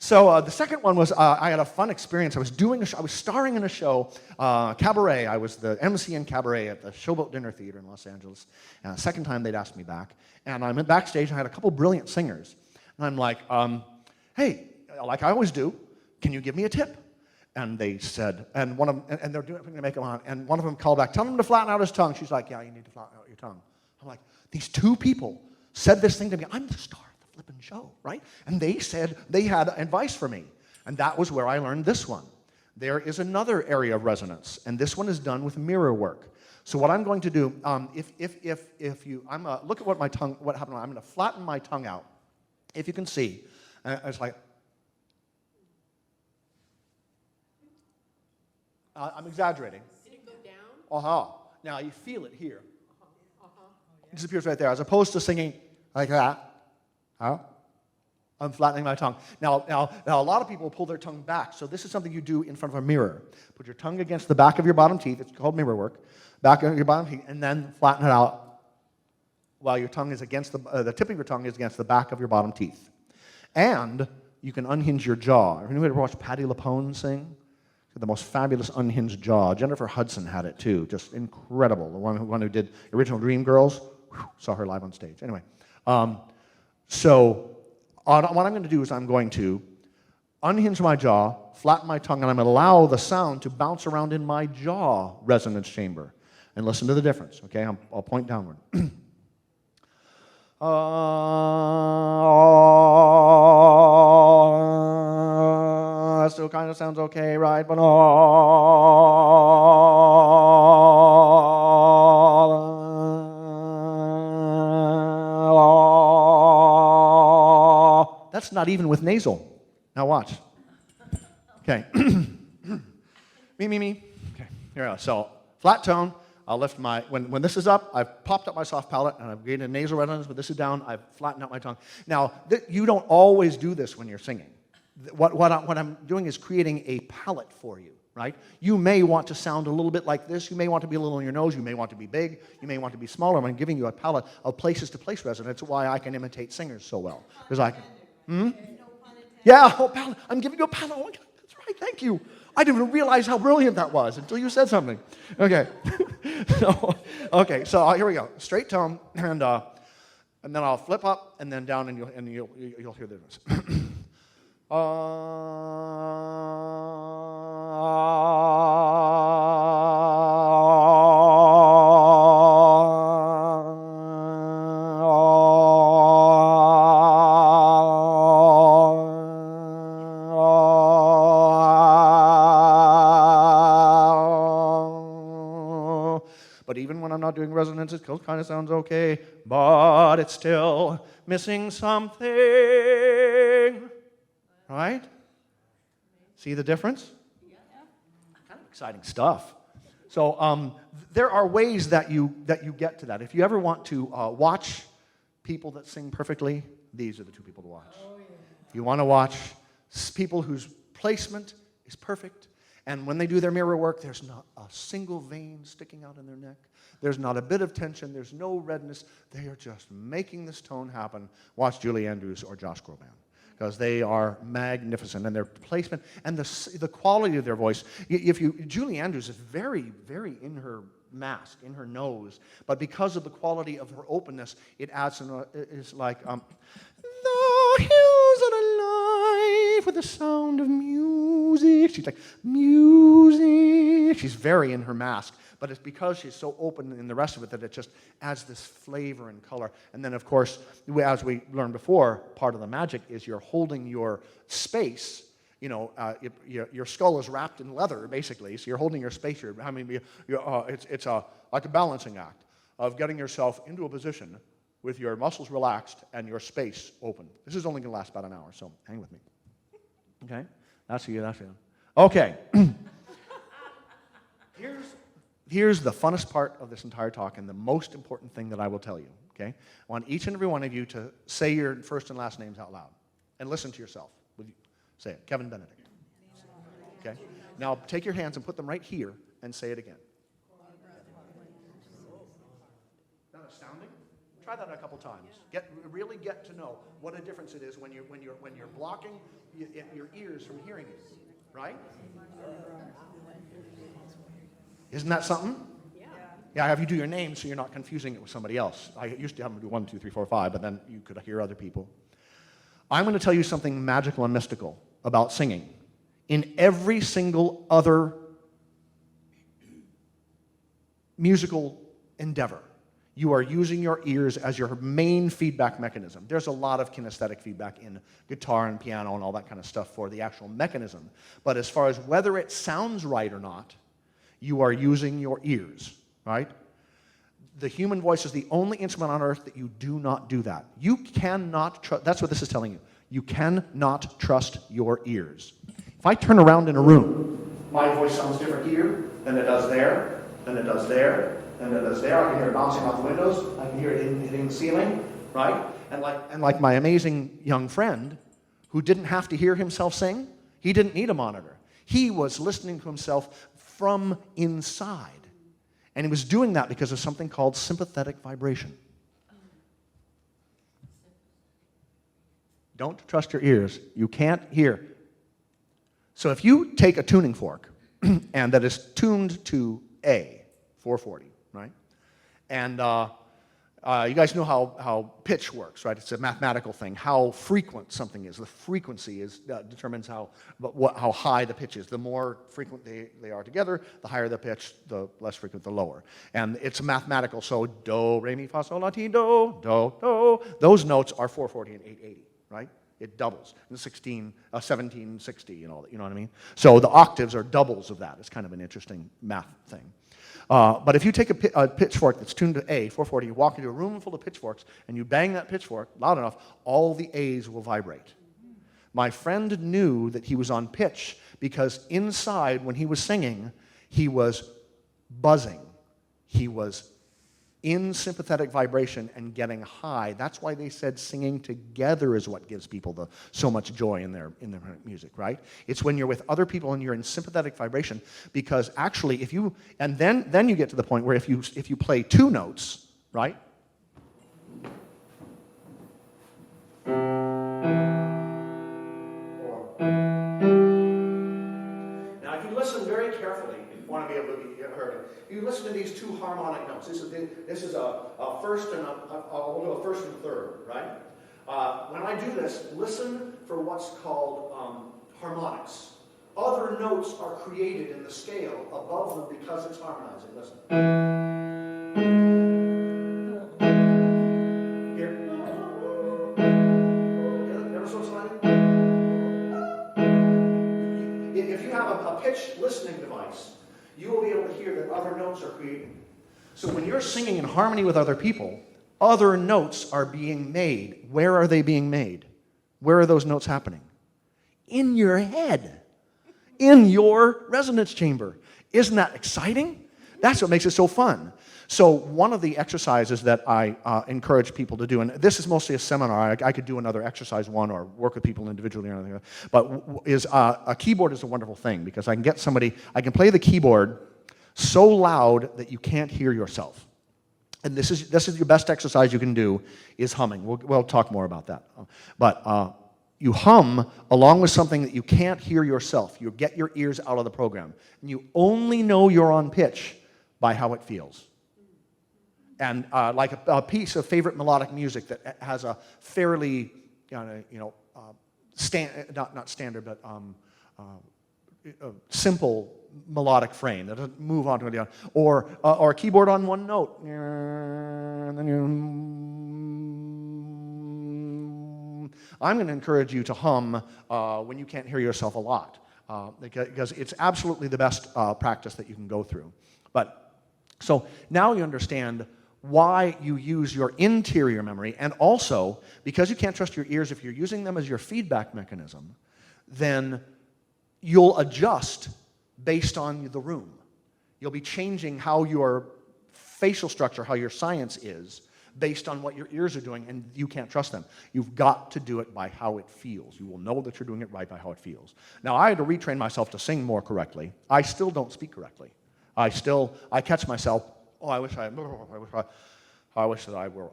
So the second one was I had a fun experience. I was starring in a show, Cabaret. I was the MC in Cabaret at the Showboat Dinner Theater in Los Angeles. And the second time they'd asked me back. And I'm backstage, and I had a couple brilliant singers. And I'm like, hey, like I always do, can you give me a tip? And they said, and they're doing everything to make them on. And one of them called back, tell him to flatten out his tongue. She's like, yeah, you need to flatten out your tongue. I'm like, these two people said this thing to me. I'm the star of the flippin' show, right? And they said they had advice for me. And that was where I learned this one. There is another area of resonance, and this one is done with mirror work. So what I'm going to do, look at what happened. I'm going to flatten my tongue out. If you can see, it's like, I'm exaggerating. Did it go down? Uh-huh. Now you feel it here. It disappears right there, as opposed to singing like that. Huh? I'm flattening my tongue. Now, a lot of people pull their tongue back, so this is something you do in front of a mirror. Put your tongue against the back of your bottom teeth. It's called mirror work. Back of your bottom teeth, and then flatten it out while your tongue is against the tip of your tongue is against the back of your bottom teeth. And you can unhinge your jaw. Have anybody ever watched Patti LuPone sing? The most fabulous unhinged jaw. Jennifer Hudson had it too, just incredible. The one who did Original Dreamgirls, saw her live on stage. Anyway, so what I'm going to do is I'm going to unhinge my jaw, flatten my tongue, and I'm going to allow the sound to bounce around in my jaw resonance chamber. And listen to the difference, okay? I'll point downward. That still kind of sounds okay, right? But that's not even with nasal. Now watch. Okay. me. Okay, here we go. So flat tone. I'll lift my, when this is up, I've popped up my soft palate, and I've gained a nasal resonance. When this is down, I've flattened out my tongue. Now, you don't always do this when you're singing. What I'm doing is creating a palette for you, right? You may want to sound a little bit like this. You may want to be a little on your nose. You may want to be big. You may want to be smaller. I'm giving you a palette of places-to-place resonance. That's why I can imitate singers so well. Because I can, yeah, oh, palette. I'm giving you a palette. Oh, my God, that's right. Thank you. I didn't even realize how brilliant that was until you said something. Okay. So here we go. Straight tone, and then I'll flip up and then down, and you'll hear the difference. But even when I'm not doing resonance, it still kind of sounds okay, but it's still missing something. Right? See the difference? Yeah. Kind of exciting stuff. So there are ways that you get to that. If you ever want to watch people that sing perfectly, these are the two people to watch. Oh, yeah. You want to watch people whose placement is perfect, and when they do their mirror work, there's not a single vein sticking out in their neck. There's not a bit of tension. There's no redness. They are just making this tone happen. Watch Julie Andrews or Josh Groban, because they are magnificent, and their placement and the quality of their voice. Julie Andrews is very, very in her mask, in her nose, but because of the quality of her openness, it adds. It's like the hills are alive with the sound of music. She's like music. She's very in her mask. But it's because she's so open in the rest of it that it just adds this flavor and color. And then, of course, as we learned before, part of the magic is you're holding your space. You know, your skull is wrapped in leather, basically. So you're holding your space. It's like a balancing act of getting yourself into a position with your muscles relaxed and your space open. This is only going to last about an hour, so hang with me. Okay? That's you. Okay. Here's the funnest part of this entire talk and the most important thing that I will tell you, okay? I want each and every one of you to say your first and last names out loud and listen to yourself. Say it. Kevin Benedict. Okay? Now take your hands and put them right here and say it again. Isn't that astounding? Try that a couple times. Really get to know what a difference it is when you're blocking your ears from hearing it, right? Isn't that something? Yeah, I have you do your name so you're not confusing it with somebody else. I used to have them do 1, 2, 3, 4, 5, but then you could hear other people. I'm going to tell you something magical and mystical about singing. In every single other musical endeavor, you are using your ears as your main feedback mechanism. There's a lot of kinesthetic feedback in guitar and piano and all that kind of stuff for the actual mechanism. But as far as whether it sounds right or not, you are using your ears, right? The human voice is the only instrument on earth that you do not do that. You cannot trust, that's what this is telling you. You cannot trust your ears. If I turn around in a room, my voice sounds different here than it does there, than it does there, than it does there. I can hear it bouncing off the windows. I can hear it hitting the ceiling, right? And like my amazing young friend who didn't have to hear himself sing, he didn't need a monitor. He was listening to himself from inside. And he was doing that because of something called sympathetic vibration. Don't trust your ears. You can't hear. So if you take a tuning fork and that is tuned to A, 440, right? And you guys know how pitch works, right? It's a mathematical thing. How frequent something is. The frequency determines how high the pitch is. The more frequent they are together, the higher the pitch, the less frequent the lower. And it's mathematical, so do, re, mi, fa, sol, la, ti, do, do. Those notes are 440 and 880, right? It doubles. And 1760 and all that, you know what I mean? So the octaves are doubles of that. It's kind of an interesting math thing. But if you take a pitchfork that's tuned to A, 440, you walk into a room full of pitchforks, and you bang that pitchfork loud enough, all the A's will vibrate. My friend knew that he was on pitch because inside, when he was singing, he was buzzing. He was in sympathetic vibration and getting high. That's why they said singing together is what gives people so much joy in their music, right? It's when you're with other people and you're in sympathetic vibration, because actually then you get to the point where if you play two notes, right? Now if you listen very carefully, you want to be able to heard. You listen to these two harmonic notes. This is a first and I'll do a first and a third, right? When I do this, listen for what's called harmonics. Other notes are created in the scale above them because it's harmonizing. Listen. Here. Ever so slightly? If you have a pitch listening device, you will be able to hear that other notes are created. So when you're singing in harmony with other people, other notes are being made. Where are they being made? Where are those notes happening? In your head. In your resonance chamber. Isn't that exciting? That's what makes it so fun. So one of the exercises that I encourage people to do, and this is mostly a seminar, I could do another exercise one or work with people individually or anything, but a keyboard is a wonderful thing because I can play the keyboard so loud that you can't hear yourself. And this is your best exercise you can do, is humming. We'll talk more about that. But you hum along with something that you can't hear yourself. You get your ears out of the program. And you only know you're on pitch by how it feels. And like a piece of favorite melodic music that has a fairly, simple melodic frame that doesn't move on to the other, or a keyboard on one note, and then I'm going to encourage you to hum when you can't hear yourself a lot, because it's absolutely the best practice that you can go through. So now you understand why you use your interior memory, and also, because you can't trust your ears, if you're using them as your feedback mechanism, then you'll adjust based on the room. You'll be changing how your facial structure, how your science is, based on what your ears are doing, and you can't trust them. You've got to do it by how it feels. You will know that you're doing it right by how it feels. Now, I had to retrain myself to sing more correctly. I still don't speak correctly. I catch myself, I wish that I were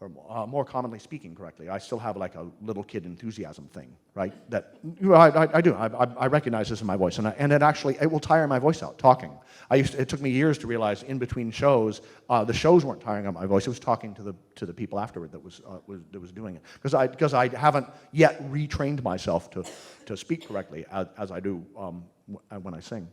or more commonly speaking correctly. I still have like a little kid enthusiasm thing, right? That I do. I recognize this in my voice, and it will tire my voice out talking. It took me years to realize in between shows, the shows weren't tiring out my voice. It was talking to the people afterward that was doing it, because I haven't yet retrained myself to speak correctly as I do when I sing.